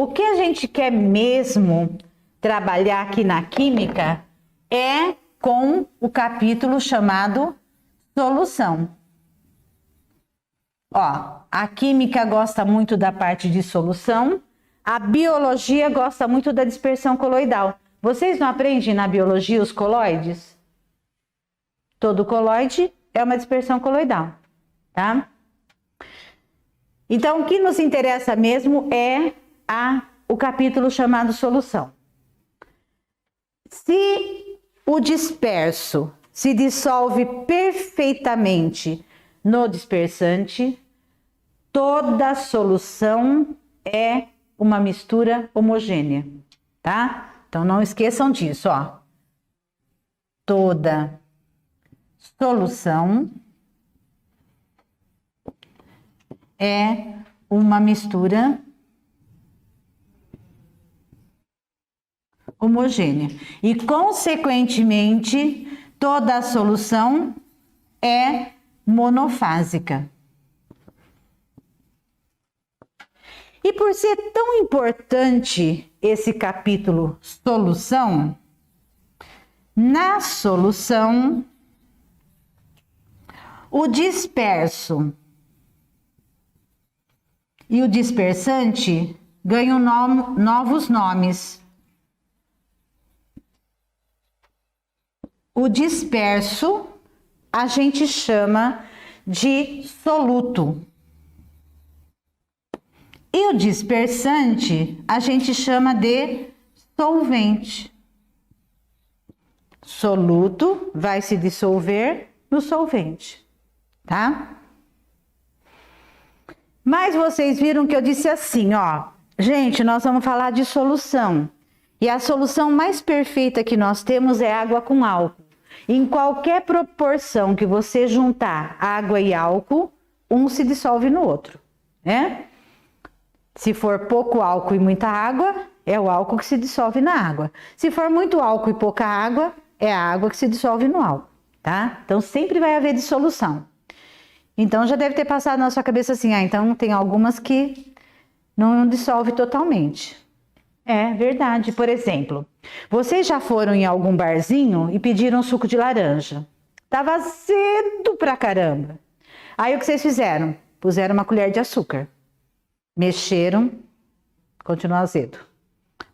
o que a gente quer mesmo trabalhar aqui na química é com o capítulo chamado solução. Ó, a química gosta muito da parte de solução, a biologia gosta muito da dispersão coloidal. Vocês não aprendem na biologia os coloides? Todo coloide é uma dispersão coloidal, tá? Então, o que nos interessa mesmo é o capítulo chamado solução. Se o disperso se dissolve perfeitamente no dispersante, toda solução é uma mistura homogênea, tá? Então, não esqueçam disso, ó. Toda solução é uma mistura homogênea. E, consequentemente, toda a solução é monofásica. E por ser tão importante esse capítulo solução, na solução, o disperso e o dispersante ganham novos nomes. O disperso a gente chama de soluto. E o dispersante a gente chama de solvente. Soluto vai se dissolver no solvente, tá? Mas vocês viram que eu disse assim, ó, gente, nós vamos falar de solução. E a solução mais perfeita que nós temos é água com álcool. Em qualquer proporção que você juntar água e álcool, um se dissolve no outro, né? Se for pouco álcool e muita água, é o álcool que se dissolve na água. Se for muito álcool e pouca água, é a água que se dissolve no álcool, tá? Então, sempre vai haver dissolução. Então, já deve ter passado na sua cabeça assim, então tem algumas que não dissolve totalmente. É verdade. Por exemplo, vocês já foram em algum barzinho e pediram suco de laranja. Tava azedo pra caramba. Aí, o que vocês fizeram? Puseram uma colher de açúcar. Mexeram, continuou azedo.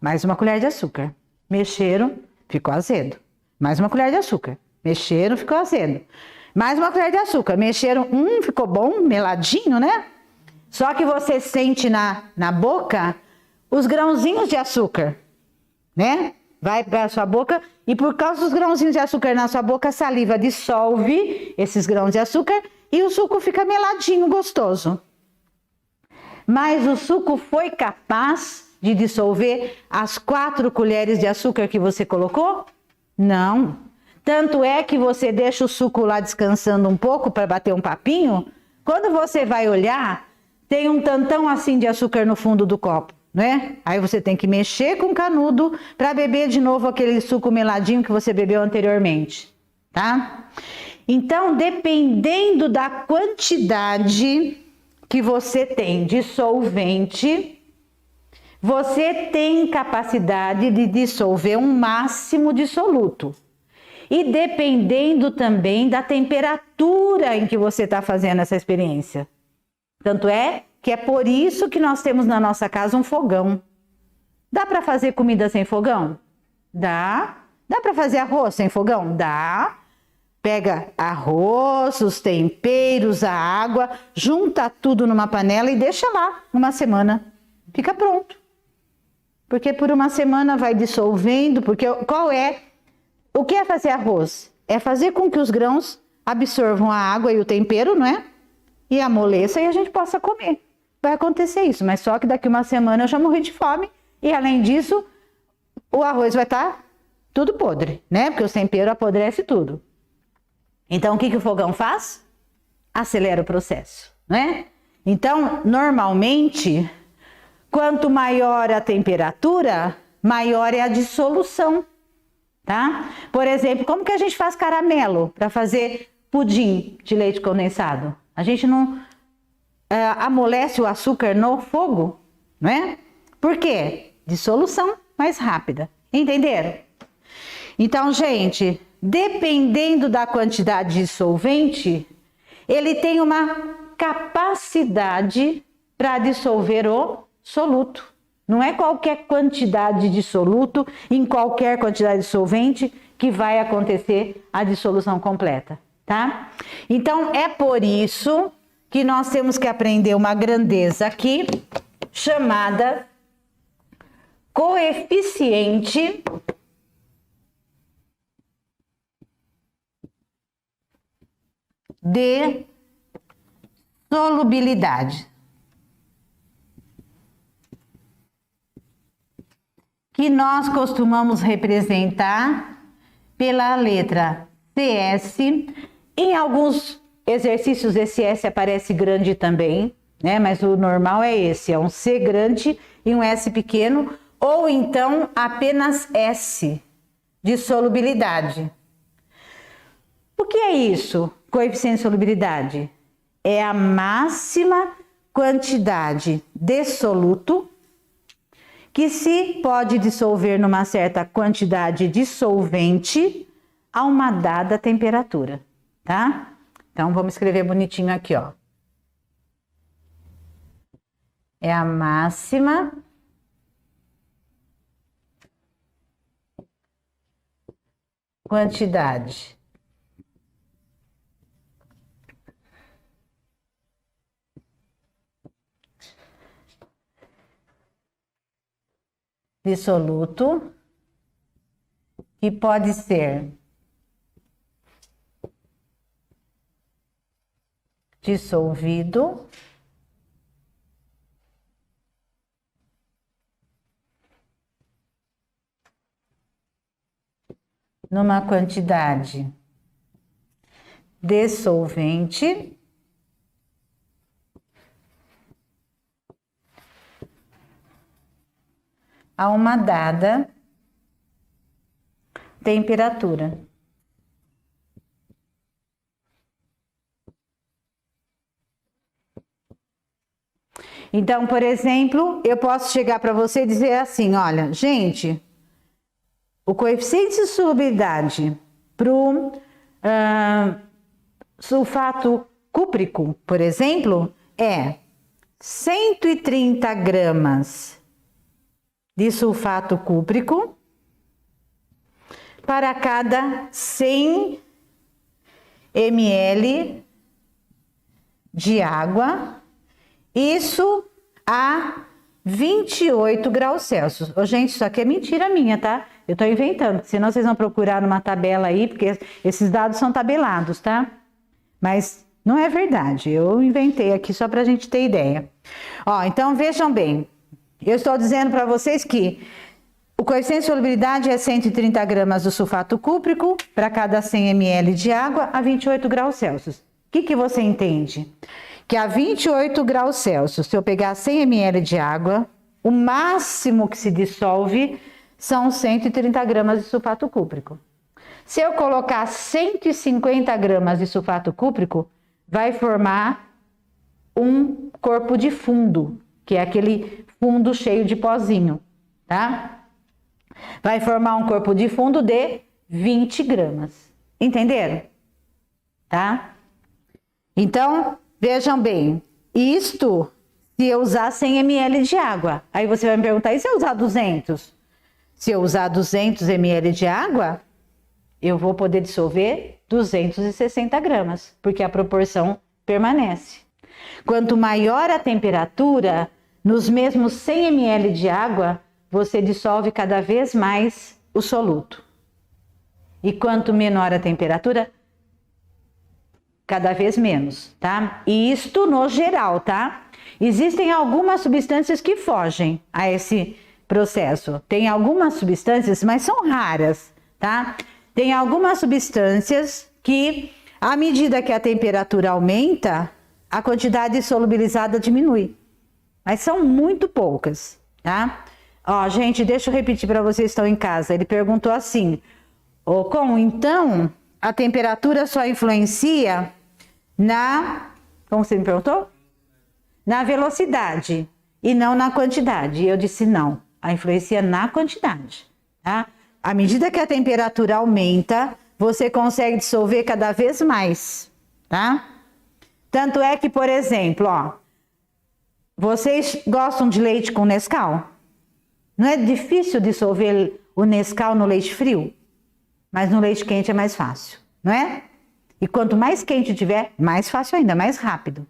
Mais uma colher de açúcar. Mexeram, ficou azedo. Mais uma colher de açúcar. Mexeram, ficou azedo. Mais uma colher de açúcar. Mexeram, ficou bom, meladinho, né? Só que você sente na boca os grãozinhos de açúcar, né? Vai para a sua boca e por causa dos grãozinhos de açúcar na sua boca, a saliva dissolve esses grãos de açúcar e o suco fica meladinho, gostoso. Mas o suco foi capaz de dissolver as 4 colheres de açúcar que você colocou? Não. Tanto é que você deixa o suco lá descansando um pouco para bater um papinho. Quando você vai olhar, tem um tantão assim de açúcar no fundo do copo, né? Aí você tem que mexer com o canudo para beber de novo aquele suco meladinho que você bebeu anteriormente, tá? Então, dependendo da quantidade que você tem de solvente, você tem capacidade de dissolver um máximo de soluto. E dependendo também da temperatura em que você está fazendo essa experiência. Tanto é que é por isso que nós temos na nossa casa um fogão. Dá para fazer comida sem fogão? Dá. Dá para fazer arroz sem fogão? Dá. Pega arroz, os temperos, a água, junta tudo numa panela e deixa lá uma semana. Fica pronto. Porque por uma semana vai dissolvendo, porque o que é fazer arroz? É fazer com que os grãos absorvam a água e o tempero, não é? E amoleça e a gente possa comer. Vai acontecer isso, mas só que daqui uma semana eu já morri de fome e além disso, o arroz vai estar tudo podre, né? Porque o tempero apodrece tudo. Então, o que o fogão faz? Acelera o processo, né? Então, normalmente, quanto maior a temperatura, maior é a dissolução, tá? Por exemplo, como que a gente faz caramelo para fazer pudim de leite condensado? A gente não amolece o açúcar no fogo, não é? Por quê? Dissolução mais rápida. Entenderam? Então, gente, dependendo da quantidade de solvente, ele tem uma capacidade para dissolver o soluto. Não é qualquer quantidade de soluto, em qualquer quantidade de solvente, que vai acontecer a dissolução completa, tá? Então, é por isso que nós temos que aprender uma grandeza aqui, chamada coeficiente de solubilidade, que nós costumamos representar pela letra CS. Em alguns exercícios esse S aparece grande também, né? Mas o normal é esse, é um C grande e um S pequeno, ou então apenas S de solubilidade. O que é isso? Coeficiente de solubilidade é a máxima quantidade de soluto que se pode dissolver numa certa quantidade de solvente a uma dada temperatura, tá? Então vamos escrever bonitinho aqui, ó. É a máxima quantidade de soluto que pode ser dissolvido numa quantidade de solvente a uma dada temperatura. Então, por exemplo, eu posso chegar para você e dizer assim, olha, gente, o coeficiente de solubilidade para o sulfato cúprico, por exemplo, é 130 gramas de sulfato cúprico para cada 100 ml de água, isso a 28 graus Celsius. Ô, gente, isso aqui é mentira minha, tá? Eu tô inventando, senão vocês vão procurar numa tabela aí, porque esses dados são tabelados, tá? Mas não é verdade, eu inventei aqui só pra gente ter ideia. Ó, então vejam bem, eu estou dizendo para vocês que o coeficiente de solubilidade é 130 gramas do sulfato cúprico para cada 100 ml de água a 28 graus Celsius. O que você entende? Que a 28 graus Celsius, se eu pegar 100 ml de água, o máximo que se dissolve são 130 gramas de sulfato cúprico. Se eu colocar 150 gramas de sulfato cúprico, vai formar um corpo de fundo, que é aquele fundo cheio de pozinho, tá? Vai formar um corpo de fundo de 20 gramas. Entenderam? Tá? Então, vejam bem, isto se eu usar 100 ml de água. Aí você vai me perguntar, e se eu usar 200? Se eu usar 200 ml de água, eu vou poder dissolver 260 gramas, porque a proporção permanece. Quanto maior a temperatura, nos mesmos 100 ml de água, você dissolve cada vez mais o soluto. E quanto menor a temperatura, cada vez menos, tá? E isto no geral, tá? Existem algumas substâncias que fogem a esse processo. Tem algumas substâncias, mas são raras, tá? Tem algumas substâncias que, à medida que a temperatura aumenta, a quantidade solubilizada diminui. Mas são muito poucas, tá? Ó, gente, deixa eu repetir para vocês que estão em casa. Ele perguntou assim, então, a temperatura só influencia na... Como você me perguntou? Na velocidade. e não na quantidade. E eu disse não, a influencia na quantidade, tá? À medida que a temperatura aumenta, você consegue dissolver cada vez mais, tá? Tanto é que, por exemplo, ó, vocês gostam de leite com Nescau? Não é difícil dissolver o Nescau no leite frio? Mas no leite quente é mais fácil, não é? E quanto mais quente tiver, mais fácil ainda, mais rápido.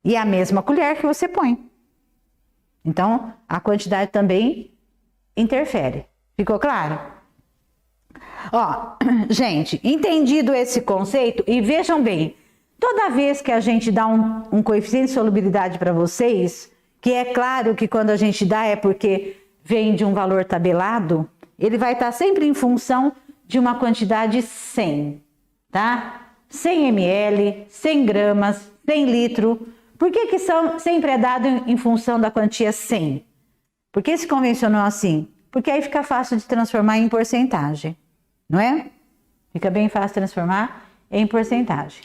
E é a mesma colher que você põe. Então, a quantidade também interfere. Ficou claro? Ó, gente, entendido esse conceito, e vejam bem, toda vez que a gente dá um coeficiente de solubilidade para vocês, que é claro que quando a gente dá é porque vem de um valor tabelado, ele vai estar sempre em função de uma quantidade 100, tá? 100 ml, 100 gramas, 100 litros. Por que sempre é dado em função da quantia 100? Por que se convencionou assim? Porque aí fica fácil de transformar em porcentagem, não é? Fica bem fácil de transformar em porcentagem.